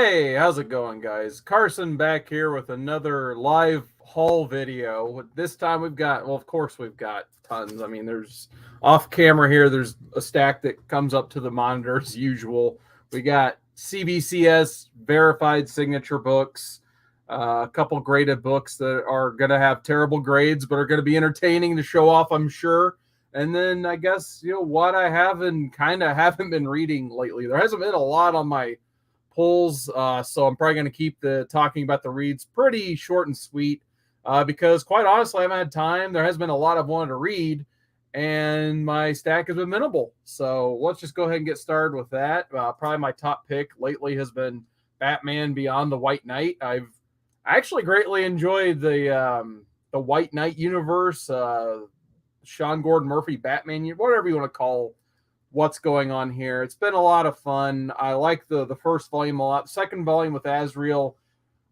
Hey, how's it going, guys? Carson back here with another live haul video. This time of course, we've got tons. I mean, there's off camera here, there's a stack that comes up to the monitor as usual. We got CBCS verified signature books, a couple graded books that are going to have terrible grades, but are going to be entertaining to show off, I'm sure. And then I guess, what I haven't been reading lately. There hasn't been a lot on my pulls, so I'm probably going to keep the talking about the reads pretty short and sweet, because quite honestly, I haven't had time. There has been a lot I've wanted to read, and my stack has been minimal. So let's just go ahead and get started with that. Probably my top pick lately has been Batman Beyond the White Knight. I've actually greatly enjoyed the White Knight universe, Sean Gordon Murphy Batman, whatever you want to call what's going on here. It's been a lot of fun. I like the first volume a lot. The second volume with Azrael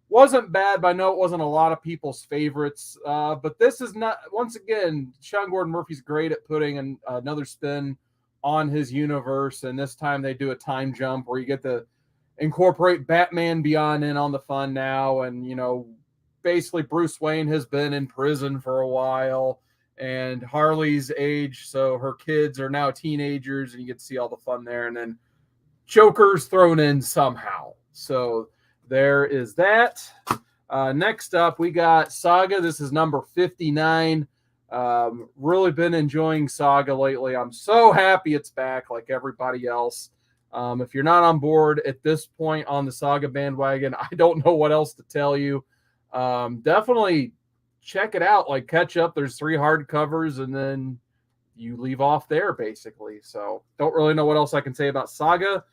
wasn't bad, but I know it wasn't a lot of people's favorites. But this is not, once again, Sean Gordon Murphy's great at putting another spin on his universe. And this time they do a time jump where you get to incorporate Batman Beyond in on the fun now. And, basically Bruce Wayne has been in prison for a while, and Harley's age, so her kids are now teenagers, and you get to see all the fun there. And then Joker's thrown in somehow. So there is that. Next up, we got Saga. This is number 59. Really been enjoying Saga lately. I'm so happy it's back like everybody else. If you're not on board at this point on the Saga bandwagon, I don't know what else to tell you. Definitely check it out, like catch up. There's 3 hardcovers, and then you leave off there basically. So don't really know what else I can say about Saga,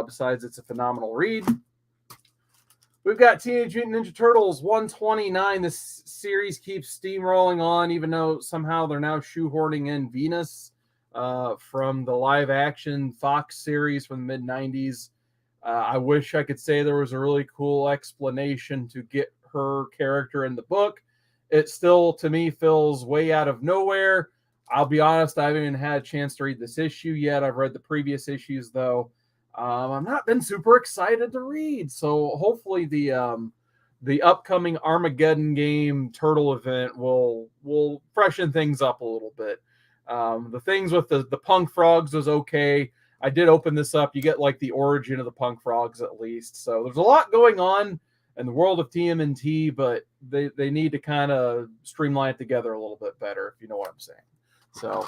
besides it's a phenomenal read. We've got Teenage Mutant Ninja Turtles 129. This series keeps steamrolling on, even though somehow they're now shoehorning in Venus from the live action Fox series from the mid-90s. I wish I could say there was a really cool explanation to get her character in the book. It still, to me, feels way out of nowhere. I'll be honest, I haven't even had a chance to read this issue yet. I've read the previous issues, though. I've not been super excited to read. So hopefully the upcoming Armageddon game turtle event will freshen things up a little bit. The things with the punk frogs was okay. I did open this up. You get like the origin of the punk frogs at least. So there's a lot going on in the world of TMNT, but they need to kind of streamline it together a little bit better, if you know what I'm saying. So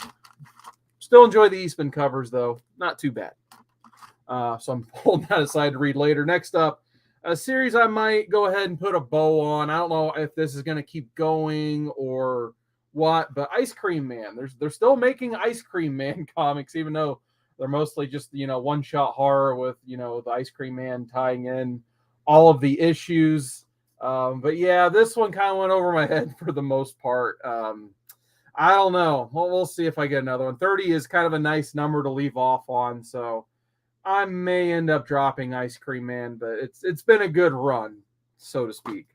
still enjoy the Eastman covers, though. Not too bad. So I'm holding that aside to read later. Next up, a series I might go ahead and put a bow on. I don't know if this is going to keep going or what, but Ice Cream Man. They're still making Ice Cream Man comics, even though they're mostly just, one-shot horror with, the Ice Cream Man tying in all of the issues. But yeah, this one kind of went over my head for the most part. I don't know. We'll see if I get another one. 30 is kind of a nice number to leave off on, so I may end up dropping Ice Cream Man, but it's been a good run, so to speak.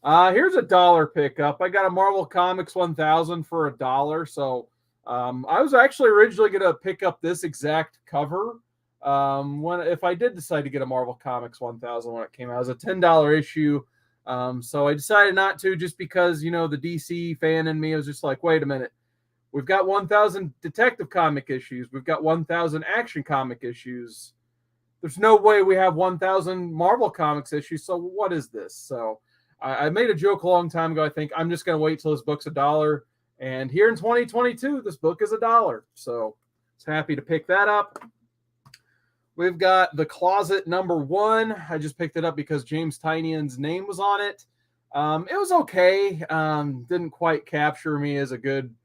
Here's a $1 pickup. I got a Marvel Comics 1000 for $1. So I was actually originally going to pick up this exact cover. If I did decide to get a Marvel Comics 1000 when it came out, it was a $10 issue. So I decided not to, just because, the DC fan in me was just like, wait a minute, we've got 1000 Detective Comic issues. We've got 1000 Action Comic issues. There's no way we have 1000 Marvel Comics issues. So what is this? So I made a joke a long time ago. I think I'm just going to wait till this book's $1. And here in 2022, this book is $1. So it's happy to pick that up. We've got The Closet #1. I just picked it up because James Tynion's name was on it. It was okay. Didn't quite capture me as a good,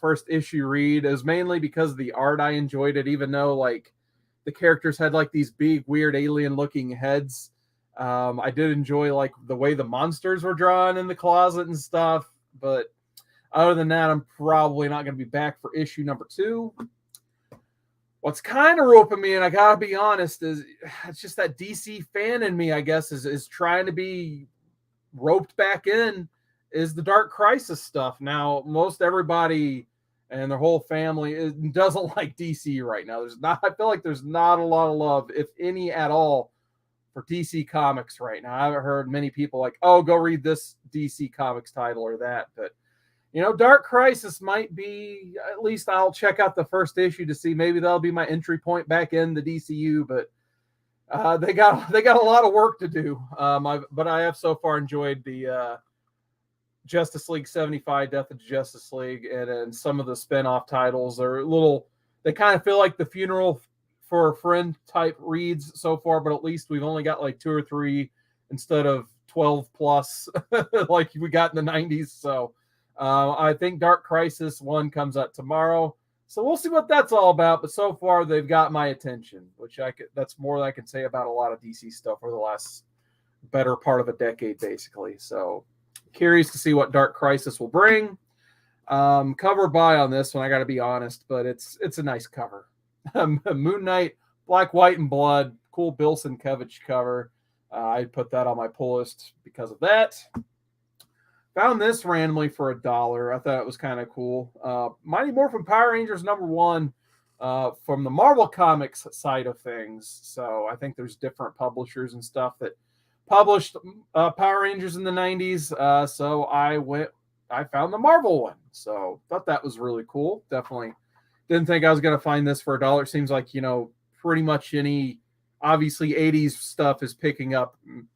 first issue read. It was mainly because of the art I enjoyed it, even though like the characters had like these big, weird alien looking heads. I did enjoy like the way the monsters were drawn in the closet and stuff. But other than that, I'm probably not going to be back for issue #2. What's kind of roping me, and I gotta be honest, is it's just that DC fan in me, I guess, is trying to be roped back in, is the Dark Crisis stuff. Now, most everybody and their whole family doesn't like DC right now. I feel like there's not a lot of love, if any at all, for DC Comics right now. I haven't heard many people like, oh, go read this DC Comics title or that. But, Dark Crisis might be, at least I'll check out the first issue to see. Maybe that'll be my entry point back in the DCU. But they got a lot of work to do. But I have so far enjoyed the Justice League 75, Death of Justice League, and then some of the spin-off titles are they kind of feel like the funeral for a friend type reads so far, but at least we've only got like 2 or 3 instead of 12 plus like we got in the 90s. So I think Dark Crisis 1 comes out tomorrow. So we'll see what that's all about. But so far they've got my attention, which that's more than I can say about a lot of DC stuff for the last better part of a decade, basically. So curious to see what Dark Crisis will bring. Cover by on this one, I got to be honest, but it's a nice cover. Moon Knight, Black, White, and Blood, cool Bill Sienkiewicz cover. I put that on my pull list because of that. Found this randomly for $1. I thought it was kind of cool. Mighty Morphin Power Rangers #1 from the Marvel Comics side of things. So I think there's different publishers and stuff that published Power Rangers in the 90s. So I found the Marvel one. So thought that was really cool. Definitely didn't think I was going to find this for $1. It seems like, pretty much obviously 80s stuff is picking up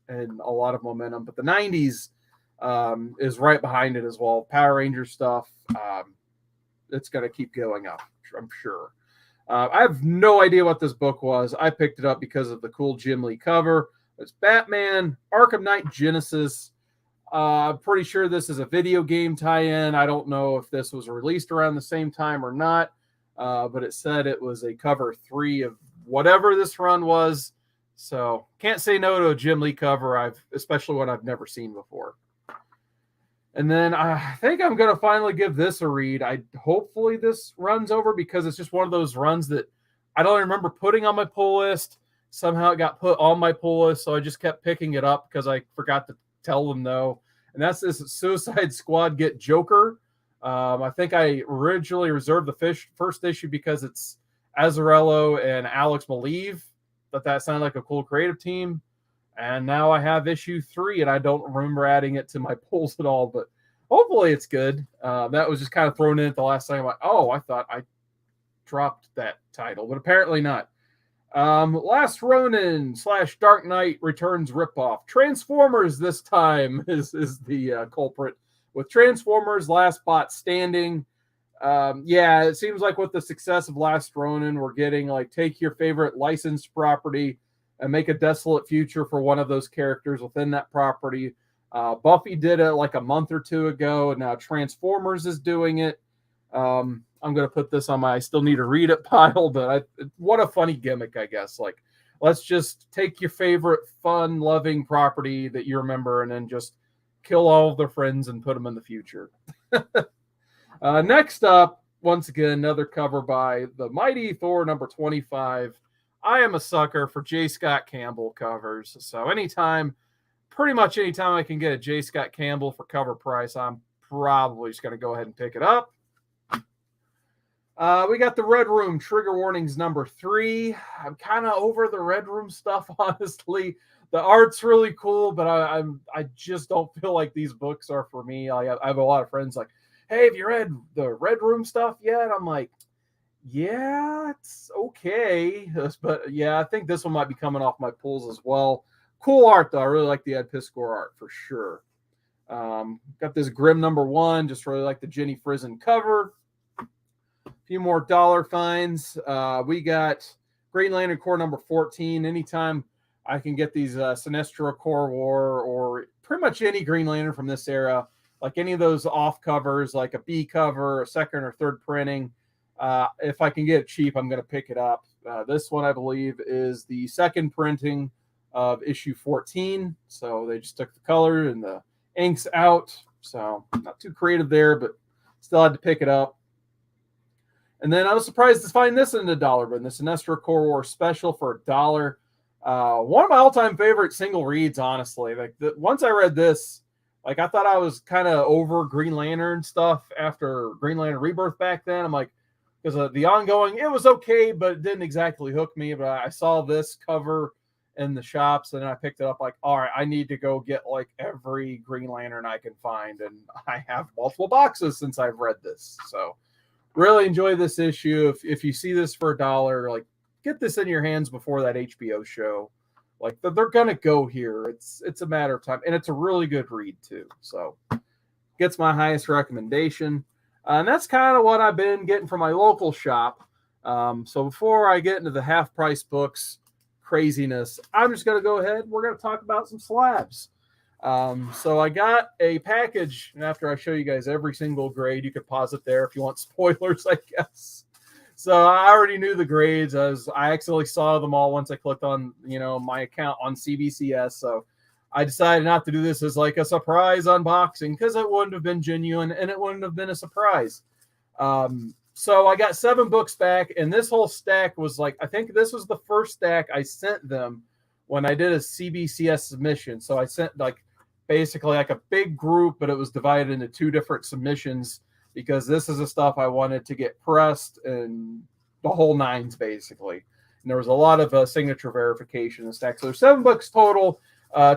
and a lot of momentum, but the 90s is right behind it as well. Power Ranger stuff, it's going to keep going up, I'm sure. I have no idea what this book was. I picked it up because of the cool Jim Lee cover. It's Batman, Arkham Knight Genesis. I'm pretty sure this is a video game tie-in. I don't know if this was released around the same time or not, but it said it was a cover 3 of whatever this run was. So can't say no to a Jim Lee cover, especially one I've never seen before. And then I think I'm going to finally give this a read. Hopefully this runs over because it's just one of those runs that I don't remember putting on my pull list. Somehow it got put on my pull list, so I just kept picking it up because I forgot to tell them no. And that's this Suicide Squad Get Joker. I think I originally reserved the first issue because it's Azzarello and Alex Maleev. That sounded like a cool creative team. And now I have issue 3, and I don't remember adding it to my pulls at all. But hopefully it's good. That was just kind of thrown in at the last time. I'm like, oh, I thought I dropped that title, but apparently not. Last Ronin / Dark Knight Returns ripoff. Transformers this time is the culprit. With Transformers Last Bot Standing. It seems like with the success of Last Ronin, we're getting like take your favorite licensed property and make a desolate future for one of those characters within that property. Buffy did it like a month or 2 ago, and now Transformers is doing it. I'm going to put this on my I still need to read it pile, but what a funny gimmick, I guess. Like, let's just take your favorite fun, loving property that you remember and then just kill all of their friends and put them in the future. Next up, once again, another cover by the Mighty Thor #25. I am a sucker for J. Scott Campbell covers. So pretty much anytime I can get a J. Scott Campbell for cover price, I'm probably just going to go ahead and pick it up. We got the Red Room Trigger Warnings #3. I'm kind of over the Red Room stuff, honestly. The art's really cool, but I just don't feel like these books are for me. I have a lot of friends like, hey, have you read the Red Room stuff yet? I'm like, yeah, it's okay. But yeah, I think this one might be coming off my pulls as well. Cool art, though. I really like the Ed Piskor art for sure. Got this Grimm #1. Just really like the Jenny Frison cover. A few more dollar finds. We got Green Lantern Corps #14. Anytime I can get these Sinestro Corps War or pretty much any Green Lantern from this era, like any of those off covers, like a B cover, a second or third printing. If I can get it cheap, I'm going to pick it up. This one, I believe, is the second printing of issue 14. So they just took the color and the inks out. So not too creative there, but still had to pick it up. And then I was surprised to find this in the dollar bin, the Sinestro Corps War special for $1. One of my all-time favorite single reads, honestly. Like once I read this, like I thought I was kind of over Green Lantern stuff after Green Lantern Rebirth back then. I'm like, because the ongoing, it was okay, but it didn't exactly hook me. But I saw this cover in the shops, and then I picked it up like, all right, I need to go get like every Green Lantern I can find, and I have multiple boxes since I've read this. So really enjoy this issue. If you see this for $1, like get this in your hands before that HBO show. Like they're gonna go here. It's a matter of time, and it's a really good read too. So gets my highest recommendation, and that's kind of what I've been getting from my local shop. So before I get into the half price books craziness, I'm just gonna go ahead. We're gonna talk about some slabs. So I got a package, and after I show you guys every single grade, you could pause it there if you want spoilers, I guess. So I already knew the grades as I actually saw them all once I clicked on, my account on CBCS. So I decided not to do this as like a surprise unboxing because it wouldn't have been genuine and it wouldn't have been a surprise. So I got 7 books back, and this whole stack was like, I think this was the first stack I sent them when I did a CBCS submission. So I sent like basically like a big group, but it was divided into 2 different submissions, because this is the stuff I wanted to get pressed and the whole nines, basically. And there was a lot of signature verification in the stack. So there's 7 books total.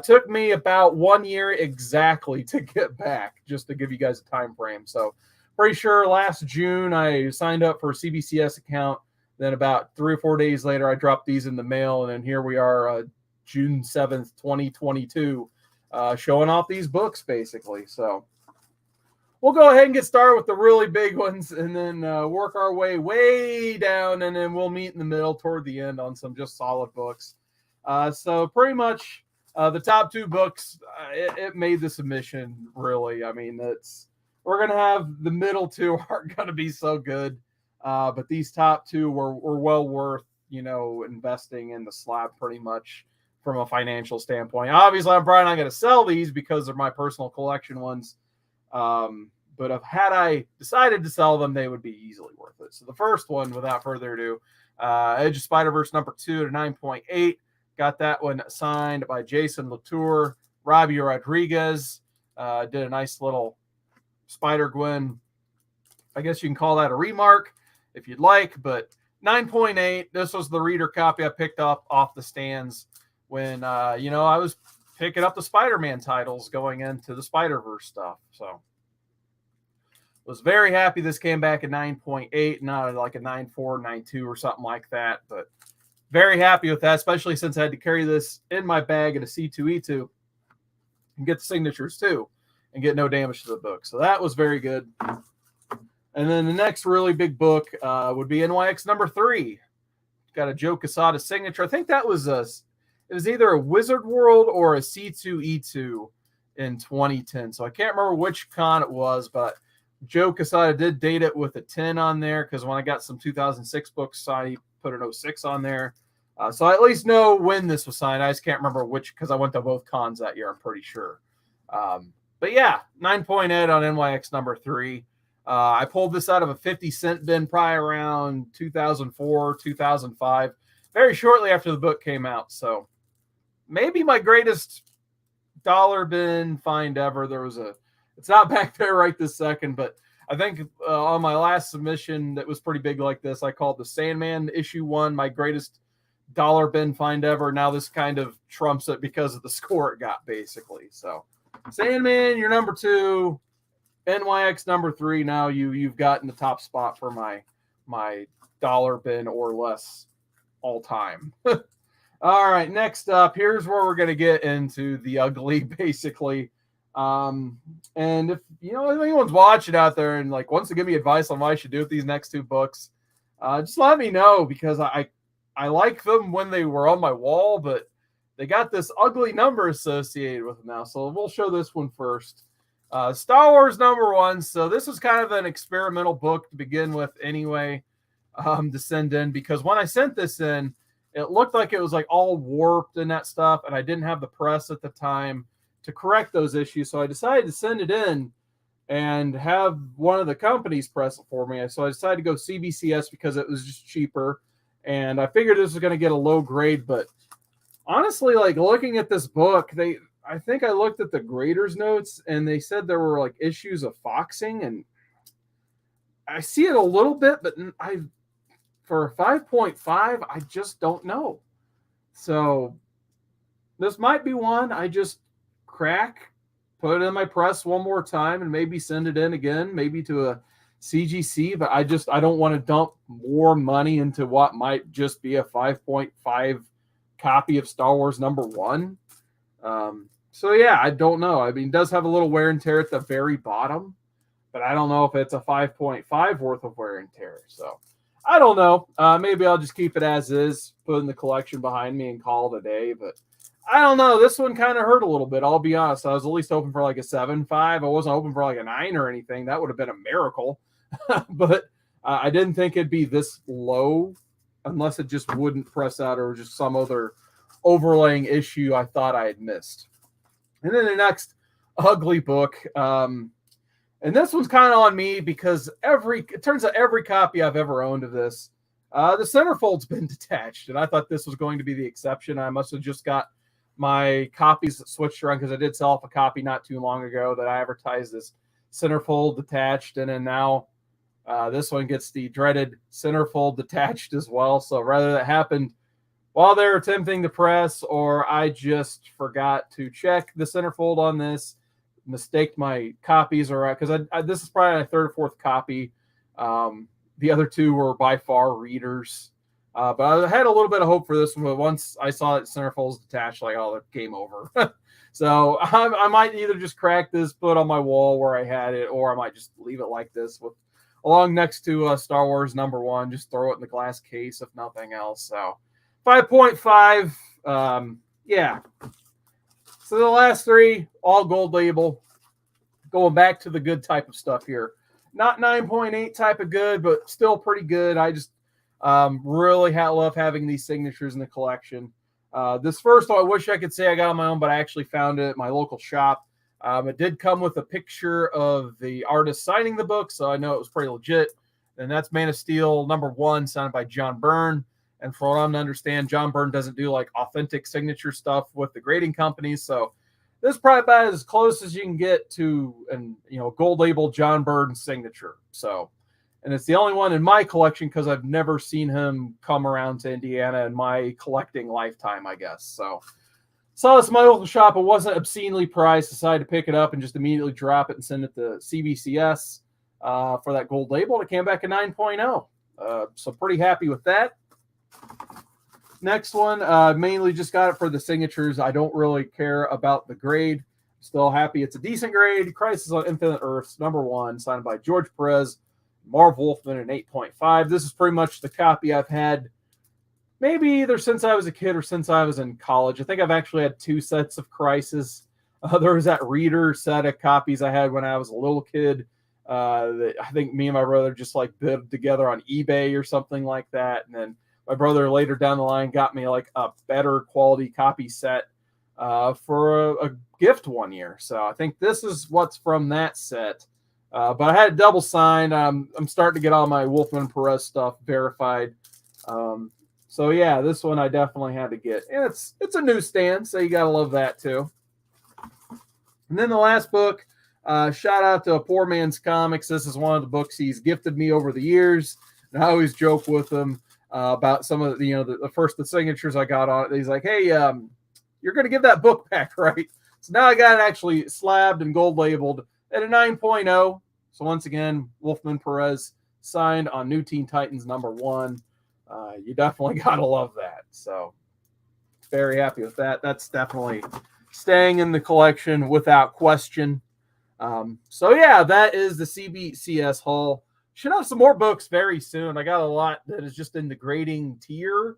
Took me about 1 year exactly to get back, just to give you guys a time frame. So pretty sure last June I signed up for a CBCS account. Then about 3 or 4 days later, I dropped these in the mail. And then here we are, June 7th, 2022, showing off these books, basically. So we'll go ahead and get started with the really big ones, and then work our way down, and then we'll meet in the middle toward the end on some just solid books. So pretty much the top 2 books, it made the submission, really. I mean, we're going to have the middle 2 aren't going to be so good, but these top 2 were well worth, investing in the slab pretty much from a financial standpoint. Obviously, I'm probably not going to sell these because they're my personal collection ones. But had I decided to sell them, they would be easily worth it. So the first one, without further ado, Edge of Spider-Verse number 2 to 9.8. Got that one signed by Jason Latour, Robbie Rodriguez. Did a nice little Spider-Gwen. I guess you can call that a remark if you'd like, but 9.8. This was the reader copy I picked up off the stands when, I was picking up the Spider-Man titles going into the Spider-Verse stuff. So was very happy this came back at 9.8, not like a 9.4, 9.2 or something like that. But very happy with that, especially since I had to carry this in my bag at a C2E2 and get the signatures too and get no damage to the book. So that was very good. And then the next really big book would be NYX number 3. Got a Joe Quesada signature. I think that was it was either a Wizard World or a C2E2 in 2010. So I can't remember which con it was, but Joe Quesada did date it with a 10 on there, because when I got some 2006 books signed, he put an 06 on there. So I at least know when this was signed. I just can't remember which, because I went to both cons that year, I'm pretty sure. But yeah, 9.8 on NYX number 3. I pulled this out of a 50-cent bin probably around 2004, 2005, very shortly after the book came out. So maybe my greatest dollar bin find ever. It's not back there right this second, but I think on my last submission that was pretty big like this, I called the Sandman issue 1 my greatest dollar bin find ever. Now this kind of trumps it because of the score it got, basically. So Sandman, you're number 2. NYX number 3. Now you've gotten the top spot for my dollar bin or less all time. All right, next up, here's where we're going to get into the ugly, basically. And if anyone's watching out there and like wants to give me advice on what I should do with these next 2 books, just let me know, because I like them when they were on my wall, but they got this ugly number associated with them now. So we'll show this one first. Star Wars number 1. So this was kind of an experimental book to begin with anyway, to send in, because when I sent this in, it looked like it was like all warped and that stuff, and I didn't have the press at the time to correct those issues. So I decided to send it in and have one of the companies press it for me. So I decided to go CBCS because it was just cheaper, and I figured this was going to get a low grade. But honestly, like looking at this book, I think I looked at the grader's notes, and they said there were like issues of foxing, and I see it a little bit, but for a 5.5, I just don't know. So this might be one I just crack, put it in my press one more time, and maybe send it in again, maybe to a CGC. But I don't want to dump more money into what might just be a 5.5 copy of Star Wars #1. So yeah, I don't know. I mean, it does have a little wear and tear at the very bottom, but I don't know if it's a 5.5 worth of wear and tear. So I don't know. Maybe I'll just keep it as is, put in the collection behind me, and call it a day. But I don't know. This one kind of hurt a little bit. I'll be honest. I was at least hoping for like a 7.5. I wasn't hoping for like a 9 or anything. That would have been a miracle. But I didn't think it'd be this low, unless it just wouldn't press out or just some other overlaying issue I thought I had missed. And then the next ugly book, and this one's kind of on me because it turns out every copy I've ever owned of this, the centerfold's been detached, and I thought this was going to be the exception. I must have just got my copies switched around because I did sell off a copy not too long ago that I advertised this centerfold detached, and then now this one gets the dreaded centerfold detached as well. So rather that happened while they're attempting to press, or I just forgot to check the centerfold on this, mistaked my copies, or because this is probably my third or fourth copy. The other two were by far readers, but I had a little bit of hope for this one. But once I saw that centerfold's detached, like, oh, game over. So I might either just crack this, put it on my wall where I had it, or I might just leave it like this with along next to Star Wars #1. Just throw it in the glass case if nothing else. So 5.5. Yeah. So the last three, all gold label. Going back to the good type of stuff here. Not 9.8 type of good, but still pretty good. I just really love having these signatures in the collection. This first one, I wish I could say I got on my own, but I actually found it at my local shop. It did come with a picture of the artist signing the book, so I know it was pretty legit. And that's Man of Steel #1, signed by John Byrne. And from what I'm to understand, John Byrne doesn't do like authentic signature stuff with the grading companies. So this is probably about as close as you can get to gold label John Byrne signature. So, and it's the only one in my collection because I've never seen him come around to Indiana in my collecting lifetime, I guess. So saw this in my local shop. It wasn't obscenely priced. Decided to pick it up and just immediately drop it and send it to CBCS for that gold label. It came back a 9.0. So pretty happy with that. Next one, mainly just got it for the signatures. I don't really care about the grade. Still happy it's a decent grade. Crisis on Infinite Earths #1, signed by George Perez, Marv Wolfman, an 8.5. This is pretty much the copy I've had maybe either since I was a kid or since I was in college. I think I've actually had 2 sets of Crisis. There was that reader set of copies I had when I was a little kid. That I think me and my brother just like bid together on eBay or something like that. And then my brother later down the line got me like a better quality copy set for a gift one year. So I think this is what's from that set. But I had it double signed. I'm starting to get all my Wolfman Perez stuff verified. So yeah, this one I definitely had to get. And it's a newsstand, so you gotta love that too. And then the last book, shout out to Poor Man's Comics. This is one of the books he's gifted me over the years. And I always joke with him about some of the signatures I got on it. He's like, hey, you're going to give that book back, right? So now I got it actually slabbed and gold labeled at a 9.0. So once again, Wolfman Perez signed on New Teen Titans #1. You definitely got to love that. So very happy with that. That's definitely staying in the collection without question. So yeah, that is the CBCS haul. Should have some more books very soon. I got a lot that is just in the grading tier,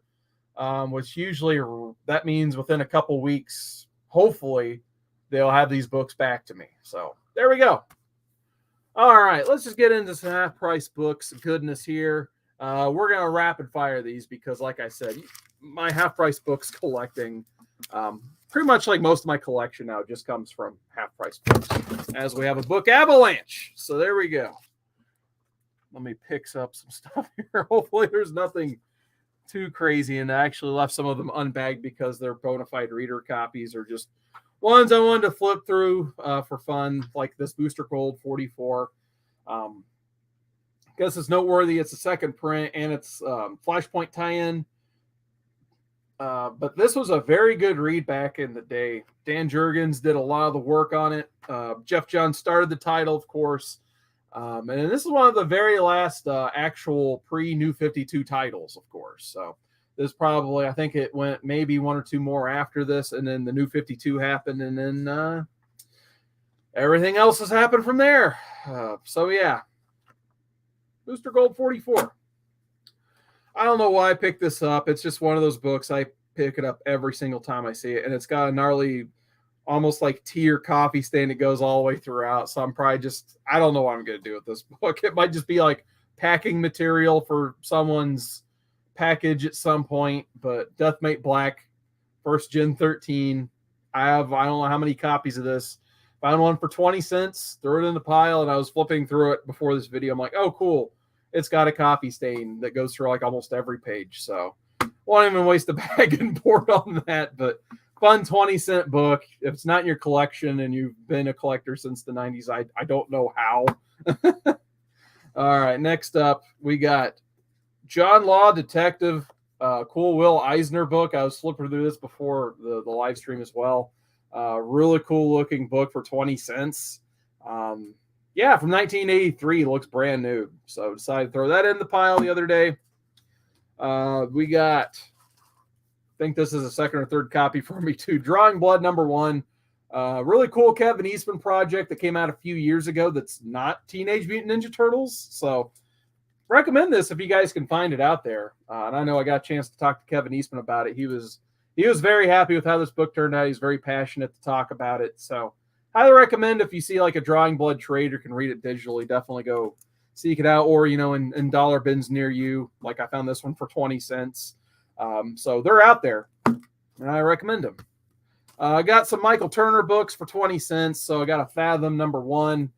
which usually that means within a couple weeks, hopefully, they'll have these books back to me. So there we go. All right, let's just get into some half-price books. Goodness here. We're going to rapid fire these because, like I said, my half-price books collecting, pretty much like most of my collection now, just comes from half-price books, as we have a book avalanche. So there we go. Let me pick up some stuff here. Hopefully there's nothing too crazy. And I actually left some of them unbagged because they're bona fide reader copies or just ones I wanted to flip through for fun, like this Booster Gold 44. I guess it's noteworthy. It's a second print and it's Flashpoint tie-in. But this was a very good read back in the day. Dan Jurgens did a lot of the work on it. Jeff Johns started the title, of course. And this is one of the very last actual pre-New 52 titles, of course. So this probably, I think it went maybe one or two more after this, and then the New 52 happened, and then everything else has happened from there. So yeah, Booster Gold 44. I don't know why I picked this up. It's just one of those books. I pick it up every single time I see it, and it's got a gnarly, almost like tea or coffee stain that goes all the way throughout. So I'm probably just, I don't know what I'm going to do with this book. It might just be like packing material for someone's package at some point. But Deathmate Black, first Gen 13. I don't know how many copies of this. Found one for 20 cents, threw it in the pile, and I was flipping through it before this video. I'm like, oh, cool. It's got a coffee stain that goes through like almost every page. So won't even waste a bag and board on that. But fun 20-cent book. If it's not in your collection and you've been a collector since the 90s, I don't know how. All right, next up, we got John Law Detective, cool Will Eisner book. I was flipping through this before the live stream as well. Really cool looking book for 20 cents. Yeah, from 1983, looks brand new. So decided to throw that in the pile the other day. We got, I think this is a second or third copy for me too. Drawing Blood #1. Really cool Kevin Eastman project that came out a few years ago that's not Teenage Mutant Ninja Turtles. So recommend this if you guys can find it out there. And I know I got a chance to talk to Kevin Eastman about it. He was very happy with how this book turned out. He's very passionate to talk about it. So highly recommend if you see like a Drawing Blood trade or can read it digitally, definitely go seek it out, or, you know, in dollar bins near you. Like I found this one for 20 cents. So they're out there and I recommend them. I got some Michael Turner books for 20 cents. So I got a Fathom #1.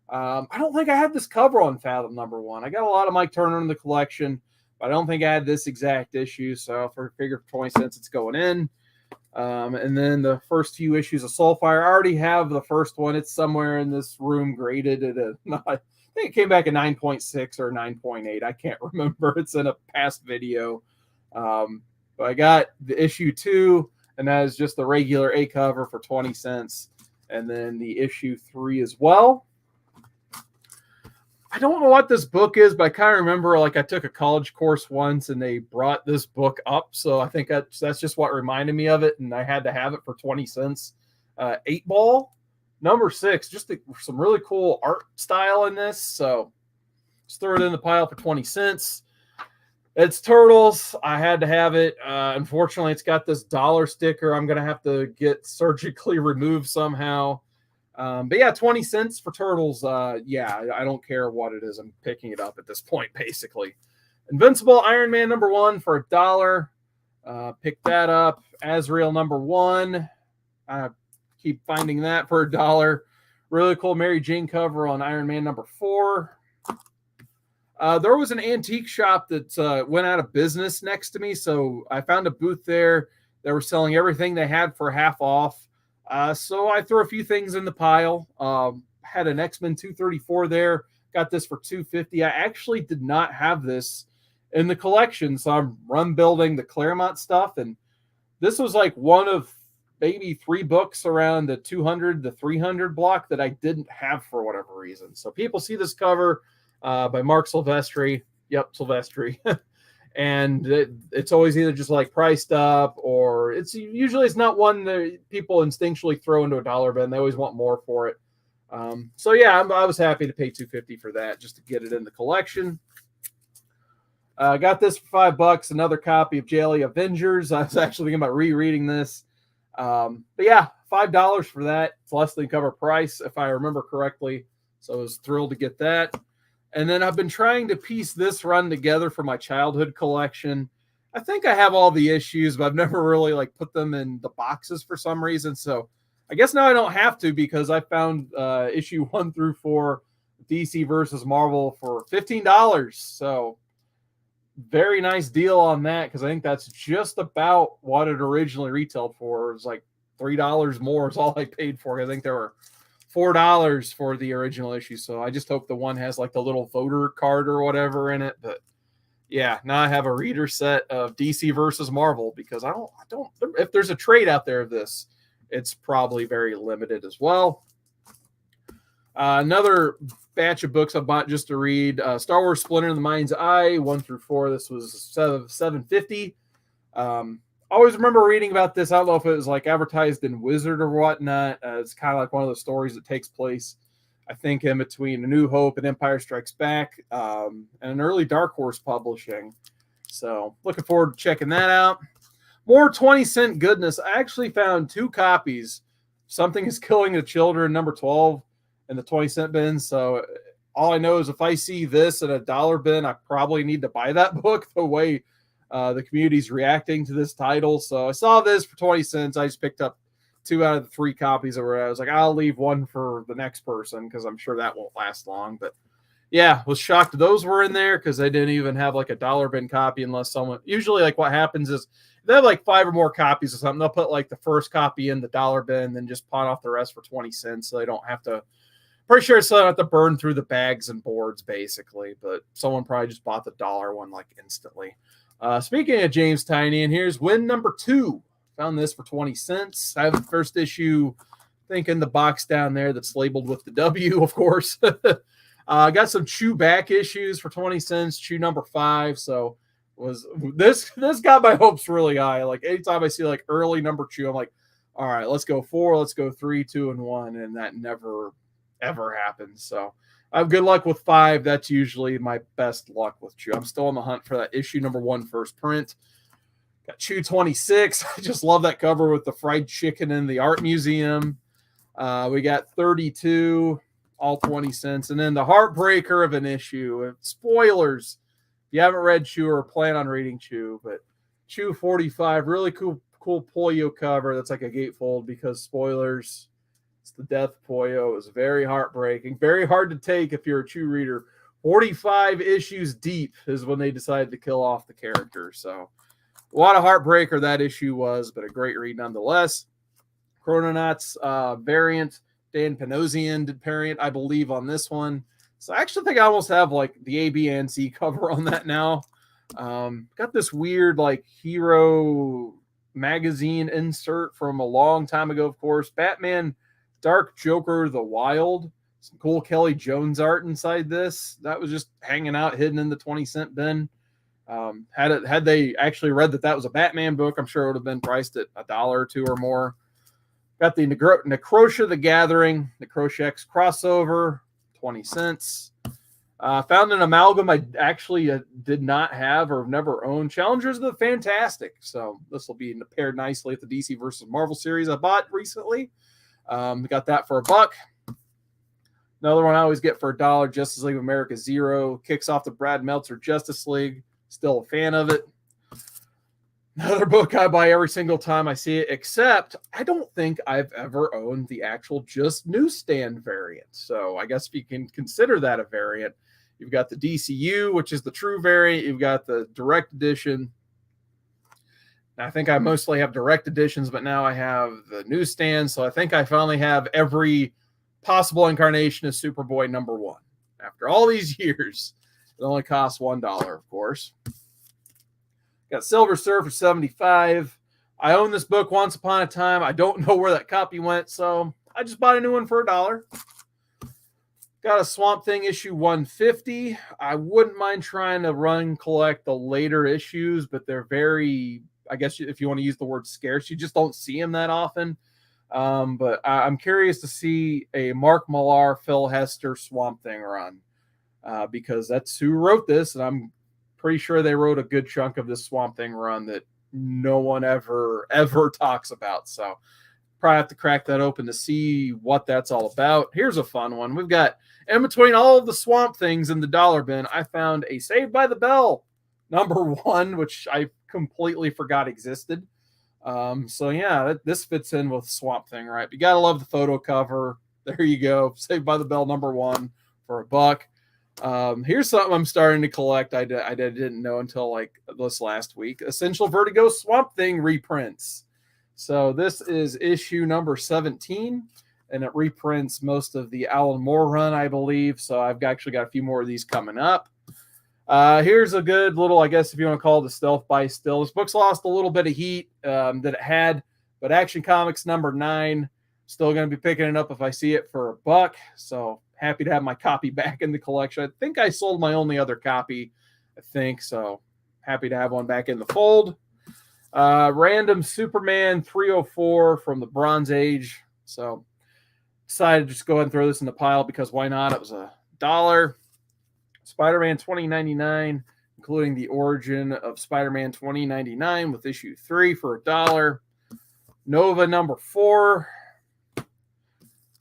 I don't think I had this cover on Fathom #1. I got a lot of Mike Turner in the collection, but I don't think I had this exact issue. So for figure for 20 cents, it's going in. And then the first few issues of Soulfire, I already have the first one. It's somewhere in this room graded at I think it came back at 9.6 or 9.8. I can't remember. It's in a past video. But I got the issue 2, and that is just the regular A cover for 20 cents. And then the issue 3 as well. I don't know what this book is, but I kind of remember like I took a college course once and they brought this book up. So I think that's just what reminded me of it. And I had to have it for 20 cents. 8 Ball #6, just some really cool art style in this. So just throw it in the pile for 20 cents. It's Turtles. I had to have it. Unfortunately, it's got this dollar sticker. I'm going to have to get surgically removed somehow. But yeah, 20 cents for Turtles. Yeah, I don't care what it is. I'm picking it up at this point, basically. Invincible Iron Man #1 for $1. Pick that up. Azrael #1. I keep finding that for $1. Really cool Mary Jane cover on Iron Man #4. There was an antique shop that went out of business next to me, so I found a booth there. They were selling everything they had for half off. So I threw a few things in the pile. Had an X-Men 234 there. Got this for $2.50. I actually did not have this in the collection, so I'm run building the Claremont stuff, and this was like one of maybe 3 books around the 200 to 300 block that I didn't have for whatever reason. So people see this cover by Mark Silvestri. Yep, Silvestri. And it's always either just like priced up, or it's not one that people instinctually throw into a dollar bin. They always want more for it. So yeah, I was happy to pay $2.50 for that just to get it in the collection. I got this for $5. Another copy of JLE Avengers. I was actually thinking about rereading this. But yeah, $5 for that. It's less than cover price if I remember correctly. So I was thrilled to get that. And then I've been trying to piece this run together for my childhood collection. I think I have all the issues, but I've never really like put them in the boxes for some reason. So I guess now I don't have to, because I found issue 1 through 4, DC versus Marvel, for $15. So very nice deal on that, because I think that's just about what it originally retailed for. It was like $3 more is all I paid for it. I think there were $4 for the original issue. So I just hope the one has like the little voter card or whatever in it. But yeah, now I have a reader set of DC versus Marvel because I don't. If there's a trade out there of this, it's probably very limited as well. Another batch of books I bought just to read: Star Wars Splinter in the Mind's Eye 1-4. This was $7.50. Always remember reading about this. I don't know if it was like advertised in Wizard or whatnot. It's kind of like one of the stories that takes place, I think, in between A New Hope and Empire Strikes Back, and an early Dark Horse publishing. So looking forward to checking that out. More 20-cent goodness. I actually found 2 copies. Something is Killing the Children, number 12, in the 20-cent bin. So all I know is if I see this in a dollar bin, I probably need to buy that book the way the community's reacting to this title. So I saw this for 20 cents. I just picked up 2 out of the 3 copies that were. I was like, I'll leave one for the next person because I'm sure that won't last long. But yeah, was shocked those were in there because they didn't even have like a dollar bin copy unless someone. Usually, like what happens is they have like 5 or more copies or something. They'll put like the first copy in the dollar bin, and then just pawn off the rest for 20 cents, so they don't have to. Pretty sure so they don't have to burn through the bags and boards basically. But someone probably just bought the dollar one like instantly. Speaking of James Tynion, here's win number 2. Found this for 20 cents. I have the first issue, I think, in the box down there that's labeled with the W, of course. Got some Chew back issues for 20 cents, Chew number 5. So was this got my hopes really high. Like anytime I see like early number Chew, I'm like, all right, let's go 4, let's go 3, 2, and 1. And that never, ever happens. So I have good luck with 5. That's usually my best luck with Chew. I'm still on the hunt for that issue number 1 first print. Got Chew 26. I just love that cover with the fried chicken in the art museum. We got 32, all 20 cents. And then the heartbreaker of an issue. Spoilers. If you haven't read Chew or plan on reading Chew, but Chew 45, really cool Polio cover. That's like a gatefold because spoilers. It's the death of Polio. It was very heartbreaking. Very hard to take if you're a Chew reader. 45 issues deep is when they decided to kill off the character. So a lot of heartbreaker that issue was, but a great read nonetheless. Chrononauts variant. Dan Panosian did variant, I believe, on this one. So I actually think I almost have like the A, B, and C cover on that now. Got this weird like hero magazine insert from a long time ago, of course. Batman Dark Joker the Wild. Some cool Kelly Jones art inside this. That was just hanging out, hidden in the 20-cent bin. Had they actually read that was a Batman book, I'm sure it would have been priced at $1 or $2 or more. Got the Necrotia the Gathering, Necrotia X crossover, 20 cents. Found an amalgam I actually did not have or never owned. Challengers of the Fantastic. So this will be paired nicely with the DC versus Marvel series I bought recently. Got that for $1. Another one I always get for $1, Justice League of America 0. Kicks off the Brad Meltzer Justice League. Still a fan of it. Another book I buy every single time I see it, except I don't think I've ever owned the actual just newsstand variant. So I guess if you can consider that a variant, you've got the DCU, which is the true variant. You've got the direct edition. I think I mostly have direct editions, but now I have the newsstand. So I think I finally have every possible incarnation of Superboy number 1. After all these years, it only costs $1, of course. Got Silver Surfer 75. I owned this book once upon a time. I don't know where that copy went, so I just bought a new one for $1. Got a Swamp Thing issue 150. I wouldn't mind trying to collect the later issues, but they're very, I guess if you want to use the word scarce, you just don't see them that often. But I'm curious to see a Mark Millar, Phil Hester Swamp Thing run because that's who wrote this, and I'm pretty sure they wrote a good chunk of this Swamp Thing run that no one ever talks about. So probably have to crack that open to see what that's all about. Here's a fun one. We've got, in between all of the Swamp Things in the dollar bin, I found a Saved by the Bell number 1, which I completely forgot existed. So yeah, this fits in with Swamp Thing, right? You gotta love the photo cover. There you go. Saved by the Bell number 1 for $1. Here's something I'm starting to collect. I didn't know until like this last week. Essential Vertigo Swamp Thing reprints. So this is issue number 17, and it reprints most of the Alan Moore run, I believe. So I've actually got a few more of these coming up. Here's a good little, I guess if you want to call it a stealth buy still. This book's lost a little bit of heat that it had, but Action Comics number 9, still going to be picking it up if I see it for $1. So happy to have my copy back in the collection. I think I sold my only other copy, I think. So happy to have one back in the fold. Random Superman 304 from the Bronze Age. So decided to just go ahead and throw this in the pile because why not? It was $1. Spider-Man 2099, including the origin of Spider-Man 2099 with issue 3 for $1. Nova number 4.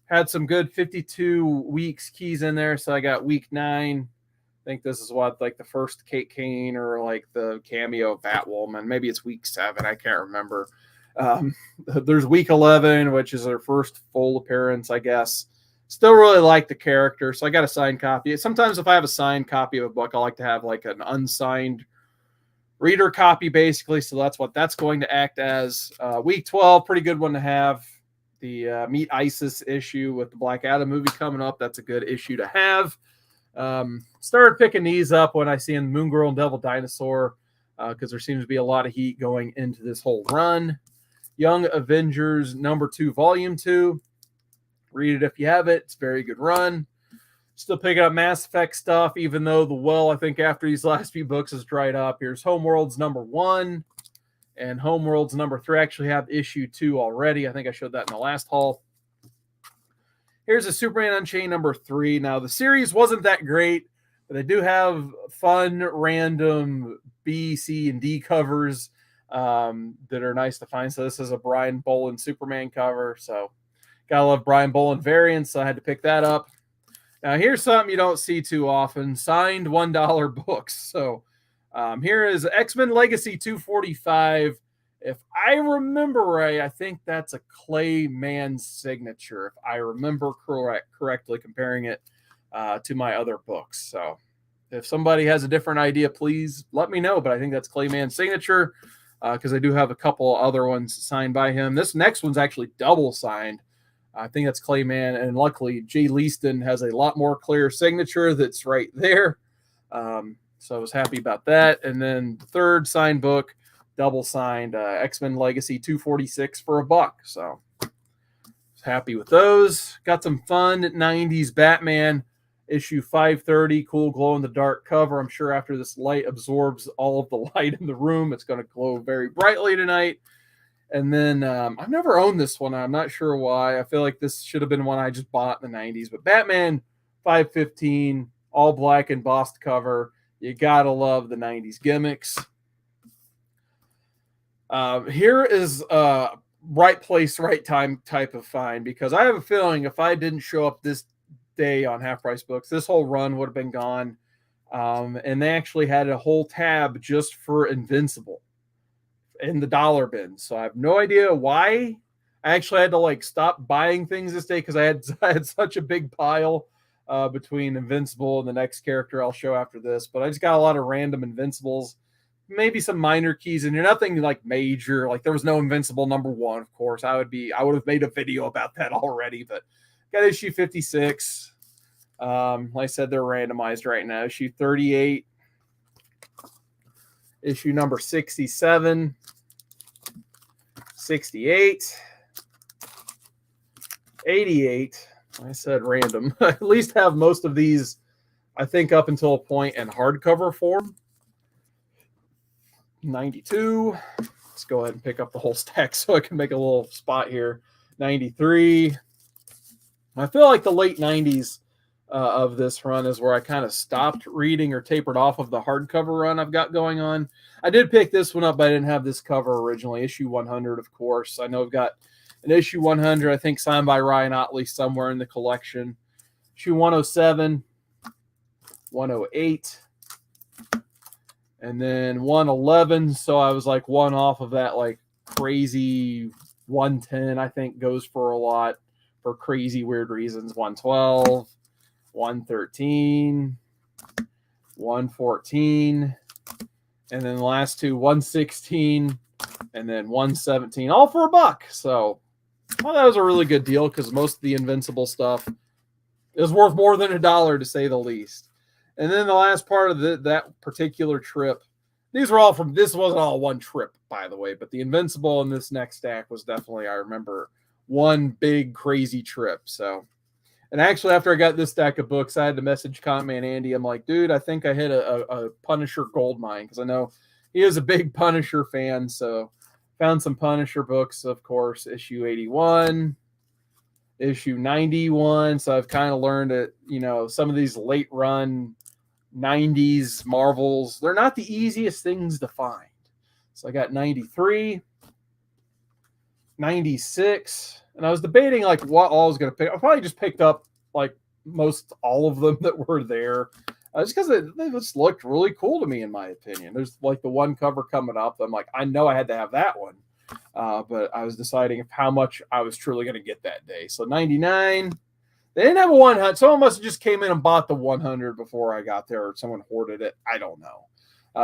Had some good 52 weeks keys in there, so I got week 9. I think this is what, like the first Kate Kane or like the cameo of Batwoman. Maybe it's week 7. I can't remember. There's week 11, which is her first full appearance, I guess. Still really like the character, so I got a signed copy. Sometimes if I have a signed copy of a book, I like to have like an unsigned reader copy, basically. So that's what that's going to act as. Week 12, pretty good one to have. The Meet Isis issue with the Black Adam movie coming up. That's a good issue to have. Started picking these up when I see in Moon Girl and Devil Dinosaur because there seems to be a lot of heat going into this whole run. Young Avengers number 2, volume 2. Read it if you have it. It's a very good run. Still picking up Mass Effect stuff, even though the well, I think, after these last few books has dried up. Here's Homeworlds number 1 and Homeworlds number 3. I actually have issue 2 already. I think I showed that in the last haul. Here's a Superman Unchained number 3. Now, the series wasn't that great, but they do have fun, random B, C, and D covers that are nice to find. So this is a Brian Bolin Superman cover. So gotta love Brian Bolin variants, so I had to pick that up. Now, here's something you don't see too often. Signed $1 books. So here is X-Men Legacy 245. If I remember right, I think that's a Clay Mann signature, if I remember correctly, comparing it to my other books. So if somebody has a different idea, please let me know. But I think that's Clay Mann's signature because I do have a couple other ones signed by him. This next one's actually double signed. I think that's Clay Mann, and luckily Jay Leaston has a lot more clear signature that's right there. So I was happy about that. And then the third signed book, double signed, X-Men Legacy 246 for $1. So happy with those. Got some fun 90s Batman issue 530, cool glow in the dark cover. I'm sure after this light absorbs all of the light in the room, it's going to glow very brightly tonight. And then I've never owned this one. I'm not sure why. I feel like this should have been one I just bought in the 90s. But Batman 515, all black embossed cover. You got to love the 90s gimmicks. Here is a right place, right time type of find, because I have a feeling if I didn't show up this day on Half Price Books, this whole run would have been gone. And they actually had a whole tab just for Invincible in the dollar bin. So I have no idea why. I actually had to like stop buying things this day because I had such a big pile between Invincible and the next character I'll show after this. But I just got a lot of random Invincibles, maybe some minor keys, and nothing like major. Like there was no Invincible number 1, of course. I would have made a video about that already. But got issue 56. Like I said, they're randomized right now. Issue 38. Issue number 67, 68, 88. I said random. I at least have most of these, I think, up until a point in hardcover form. 92. Let's go ahead and pick up the whole stack so I can make a little spot here. 93. I feel like the late 90s of this run is where I kind of stopped reading or tapered off of the hardcover run I've got going on. I did pick this one up, but I didn't have this cover originally. Issue 100, of course. I know I've got an issue 100, I think, signed by Ryan Otley somewhere in the collection. Issue 107, 108, and then 111. So I was like one off of that like crazy 110, I think, goes for a lot for crazy weird reasons. 112. 113, 114, and then the last two, 116, and then 117, all for $1. So, well, that was a really good deal because most of the Invincible stuff is worth more than $1, to say the least. And then the last part of that particular trip, these were all from, this wasn't all one trip, by the way, but the Invincible in this next stack was definitely, I remember, one big crazy trip. So, and actually, after I got this stack of books, I had to message Comic Man Andy. I'm like, dude, I think I hit a Punisher gold mine, because I know he is a big Punisher fan. So, found some Punisher books, of course, issue 81, issue 91. So I've kind of learned that, you know, some of these late run 90s Marvels, they're not the easiest things to find. So I got 93, 96, and I was debating like what all I was going to pick. I probably just picked up like most all of them that were there, just because they just looked really cool to me, in my opinion. There's like the one cover coming up. I'm like, I know I had to have that one, but I was deciding how much I was truly going to get that day. So 99. They didn't have a 100. Someone must have just came in and bought the 100 before I got there, or someone hoarded it. I don't know,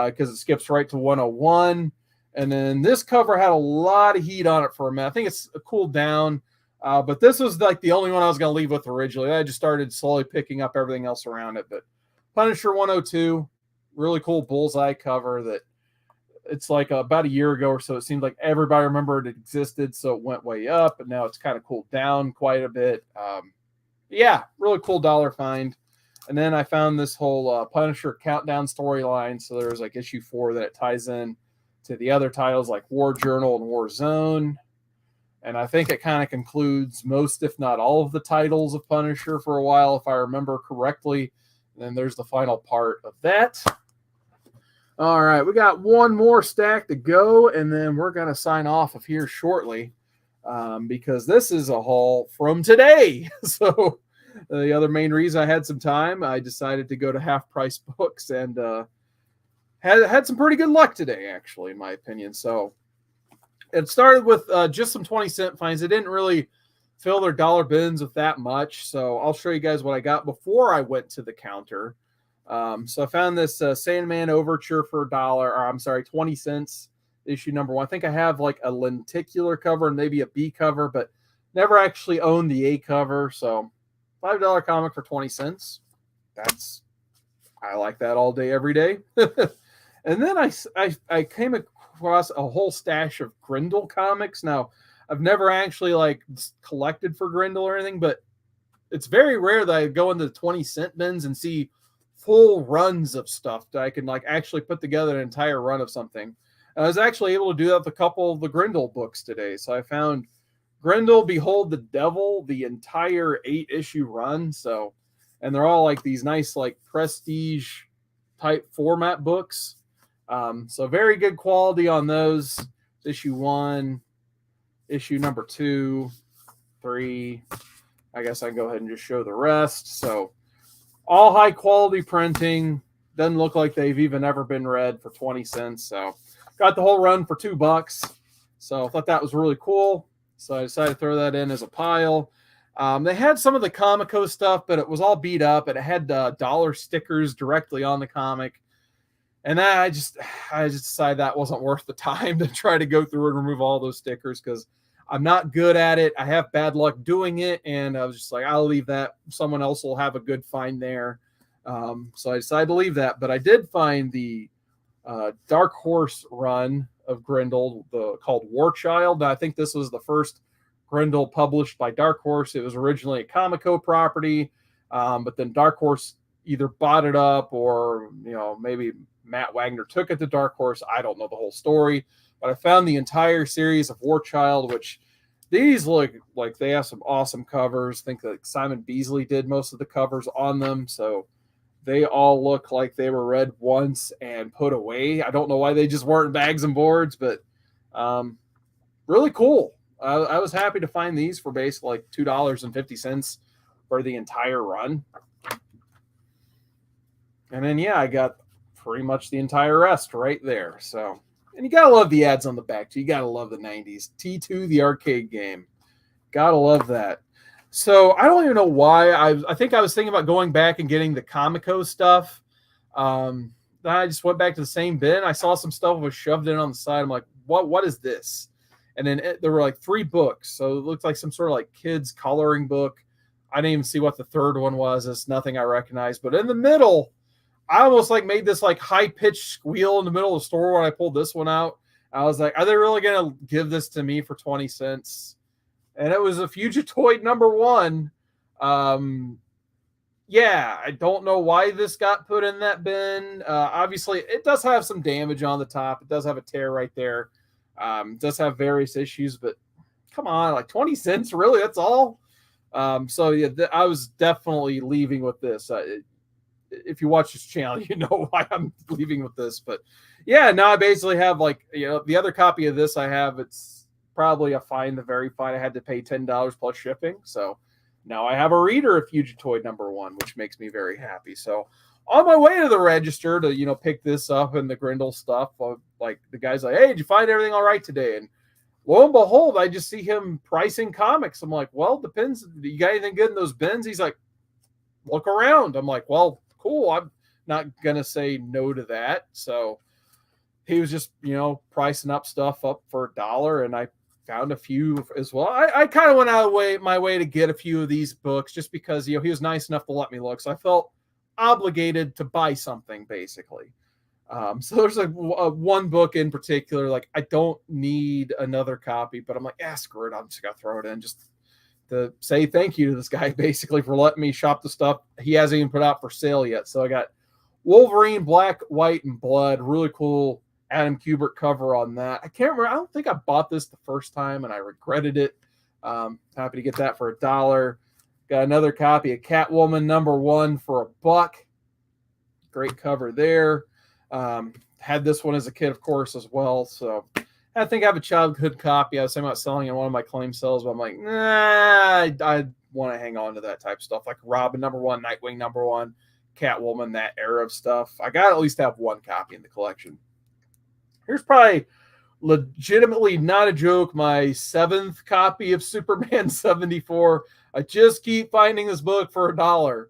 because it skips right to 101. And then this cover had a lot of heat on it for a minute. I think it's cooled down, but this was like the only one I was going to leave with originally. I just started slowly picking up everything else around it. But Punisher 102, really cool bullseye cover that it's like about a year ago or so. It seemed like everybody remembered it existed, so it went way up, and now it's kind of cooled down quite a bit. Yeah, really cool dollar find. And then I found this whole Punisher countdown storyline. So there's like issue 4 that it ties in to the other titles like War Journal and War Zone. And I think it kind of concludes most, if not all, of the titles of Punisher for a while, if I remember correctly. And then there's the final part of that. All right, we got one more stack to go, and then we're going to sign off of here shortly. Because this is a haul from today. So the other main reason I had some time, I decided to go to Half Price Books, and had some pretty good luck today, actually, in my opinion. So it started with just some 20-cent finds. They didn't really fill their dollar bins with that much. So I'll show you guys what I got before I went to the counter. So I found this Sandman Overture for $20 cents. Issue number 1. I think I have like a lenticular cover and maybe a B cover, but never actually owned the A cover. So $5 comic for 20 cents. I like that all day, every day. And then I came across a whole stash of Grendel comics. Now, I've never actually like collected for Grendel or anything, but it's very rare that I go into the 20-cent bins and see full runs of stuff that I can like actually put together an entire run of something. I was actually able to do that with a couple of the Grendel books today. So I found Grendel, Behold the Devil, the entire 8-issue run. So, and they're all like these nice, like prestige type format books. So very good quality on those. Issue 1, issue number 2, 3. I guess I can go ahead and just show the rest. So all high quality printing. Doesn't look like they've even ever been read for 20 cents. So got the whole run for $2. So I thought that was really cool. So I decided to throw that in as a pile. They had some of the Comico stuff, but it was all beat up, and it had dollar stickers directly on the comic. And I just decided that wasn't worth the time to try to go through and remove all those stickers, because I'm not good at it. I have bad luck doing it, and I was just like, I'll leave that. Someone else will have a good find there. So I decided to leave that. But I did find the Dark Horse run of Grendel called Warchild. I think this was the first Grendel published by Dark Horse. It was originally a Comico property, but then Dark Horse either bought it up, or maybe Matt Wagner took it to Dark Horse. I don't know the whole story, but I found the entire series of Warchild, which these look like they have some awesome covers. I think that Simon Beasley did most of the covers on them, so they all look like they were read once and put away. I don't know why they just weren't in bags and boards, but really cool. I was happy to find these for basically like $2.50 for the entire run. And then, yeah, I got pretty much the entire rest right there. So, and you got to love the ads on the back, too. You got to love the 90s. T2, the arcade game. Got to love that. So I don't even know why. I think I was thinking about going back and getting the Comico stuff. Then I just went back to the same bin. I saw some stuff was shoved in on the side. I'm like, what is this? And then there were like 3 books. So it looked like some sort of like kids coloring book. I didn't even see what the third one was. It's nothing I recognized. But in the middle I almost like made this like high pitched squeal in the middle of the store when I pulled this one out. I was like, are they really going to give this to me for 20 cents? And it was a Fugitoid #1. Yeah, I don't know why this got put in that bin. Obviously, it does have some damage on the top. It does have a tear right there. It does have various issues, but come on, like 20 cents, really? That's all? So yeah, I was definitely leaving with this. If you watch this channel, you know why I'm leaving with this. But yeah, now I basically have like, the other copy of this I have, it's probably a fine, the very fine. I had to pay $10 plus shipping. So now I have a reader of Fugitoid #1, which makes me very happy. So on my way to the register to, pick this up and the Grendel stuff, like the guy's like, hey, did you find everything all right today? And lo and behold, I just see him pricing comics. I'm like, well, depends. You got anything good in those bins? He's like, look around. I'm like, well, cool. I'm not going to say no to that. So he was just, pricing up stuff up for $1. And I found a few as well. I kind of went out of my way to get a few of these books just because, he was nice enough to let me look. So I felt obligated to buy something basically. So there's like one book in particular, like I don't need another copy, but I'm like, screw it. I'm just going to throw it in just to say thank you to this guy basically for letting me shop the stuff he hasn't even put out for sale yet. So I got Wolverine, Black, White, and Blood. Really cool Adam Kubert cover on that. I can't remember. I don't think I bought this the first time and I regretted it. Happy to get that for $1. Got another copy of Catwoman #1 for $1. Great cover there. Had this one as a kid, of course, as well. So I think I have a childhood copy. I was thinking about selling in one of my claim sales, but I'm like, nah, I want to hang on to that type of stuff. Like Robin #1, Nightwing #1, Catwoman, that era of stuff. I got to at least have one copy in the collection. Here's probably legitimately not a joke, my 7th copy of Superman 74. I just keep finding this book for $1.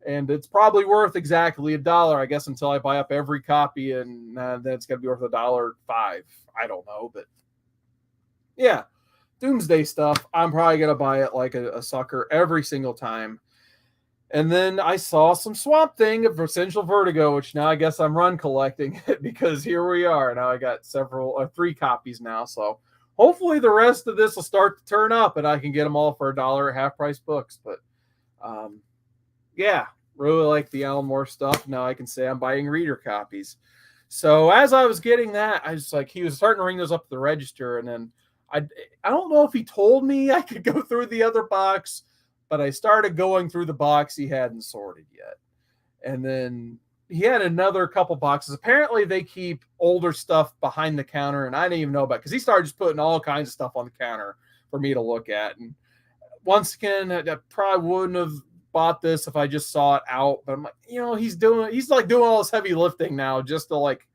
And it's probably worth exactly $1, I guess, until I buy up every copy, and then it's going to be worth $1.05. I don't know, but yeah, Doomsday stuff. I'm probably going to buy it like a sucker every single time. And then I saw some Swamp Thing of Essential Vertigo, which now I guess I'm run collecting it because here we are. Now I got 3 copies now. So hopefully the rest of this will start to turn up and I can get them all for $1 at half price books. But yeah, really like the Alan Moore stuff. Now I can say I'm buying reader copies. So as I was getting that, I was like, he was starting to ring those up at the register. And then I don't know if he told me I could go through the other box, but I started going through the box he hadn't sorted yet. And then he had another couple boxes. Apparently they keep older stuff behind the counter, and I didn't even know about it because he started just putting all kinds of stuff on the counter for me to look at. And once again, I probably wouldn't have bought this if I just saw it out, but I'm like, he's like doing all this heavy lifting now just to like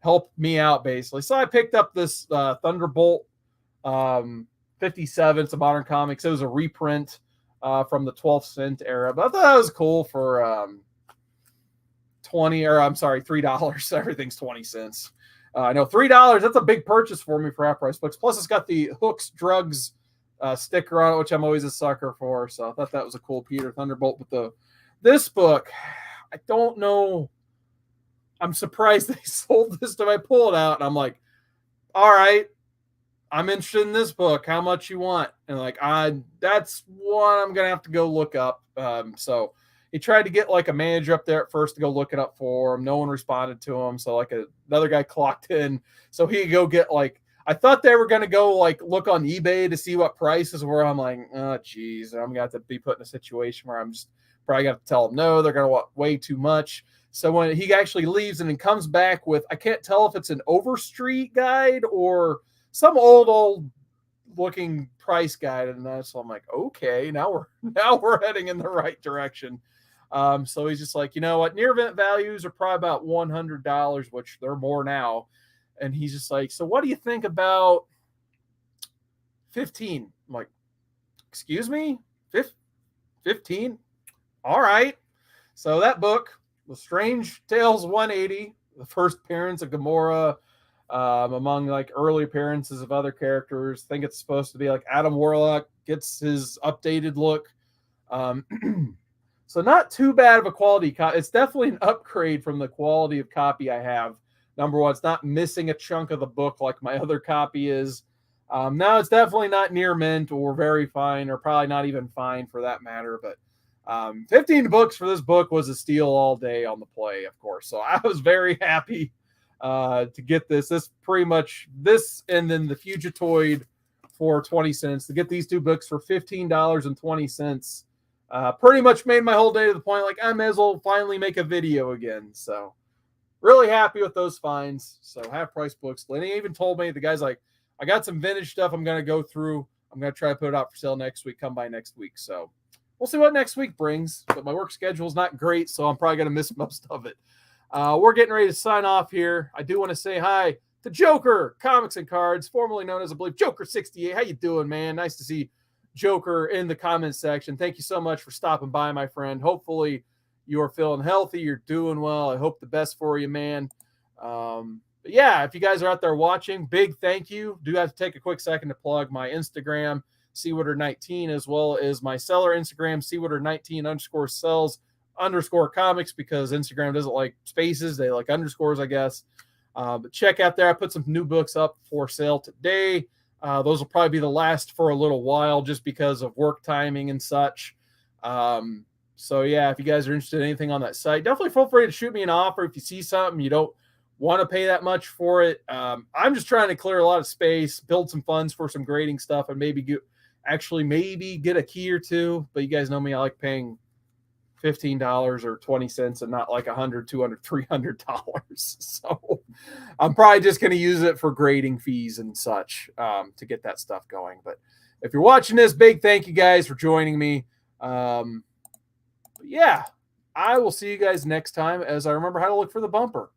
help me out basically. So I picked up this Thunderbolt 57. It's a Modern Comics. It was a reprint from the 12th cent era, but I thought that was cool for $3. Everything's 20 cents. I know $3, that's a big purchase for me for half price books. Plus it's got the Hooks Drugs sticker on it, which I'm always a sucker for. So I thought that was a cool Peter Thunderbolt. But this book, I don't know. I'm surprised they sold this to me. I pull it out and I'm like, all right, I'm interested in this book. How much you want? And like, that's one I'm gonna have to go look up. So he tried to get like a manager up there at first to go look it up for him. No one responded to him. So like another guy clocked in, so he could go get like. I thought they were going to go like look on eBay to see what prices were. I'm like, oh, geez, I'm going to have to be put in a situation where I'm just probably going to tell them no, they're going to want way too much. So when he actually leaves and then comes back with, I can't tell if it's an Overstreet guide or some old looking price guide. And so I'm like, okay, now we're heading in the right direction. So he's just like, you know what? Near event values are probably about $100, which they're more now. And he's just like, so what do you think about 15? I'm like, excuse me? 15? All right. So that book, The Strange Tales 180, the first appearance of Gamora, among like early appearances of other characters. I think it's supposed to be like Adam Warlock gets his updated look. So not too bad of a quality copy. It's definitely an upgrade from the quality of copy I have. Number one, it's not missing a chunk of the book like my other copy is. Now it's definitely not near mint or very fine, or probably not even fine for that matter. But 15 books for this book was a steal all day on the play, of course. So I was very happy to get this. This pretty much this, and then the Fugitoid for 20 cents. To get these two books for $15.20 pretty much made my whole day, to the point like I may as well finally make a video again. So really happy with those finds. So half price books. Lenny even told me, the guy's like, I got some vintage stuff I'm going to go through. I'm going to try to put it out for sale next week. Come by next week. So we'll see what next week brings. But my work schedule is not great, so I'm probably going to miss most of it. We're getting ready to sign off here. I do want to say hi to Joker Comics and Cards, formerly known as, I believe, Joker68. How you doing, man? Nice to see Joker in the comments section. Thank you so much for stopping by, my friend. Hopefully you are feeling healthy. You're doing well. I hope the best for you, man. But yeah, if you guys are out there watching, big thank you. Do have to take a quick second to plug my Instagram, Seawater19, as well as my seller Instagram, Seawater19_sells_comics, because Instagram doesn't like spaces. They like underscores, I guess. But check out there. I put some new books up for sale today. Those will probably be the last for a little while, just because of work timing and such. So yeah, if you guys are interested in anything on that site, definitely feel free to shoot me an offer. If you see something you don't want to pay that much for it, I'm just trying to clear a lot of space, build some funds for some grading stuff, and maybe get a key or two. But you guys know me, I like paying $15 or 20 cents and not like $100, $200, $300. So I'm probably just going to use it for grading fees and such to get that stuff going. But if you're watching this, big thank you guys for joining me. Yeah, I will see you guys next time, as I remember how to look for the bumper.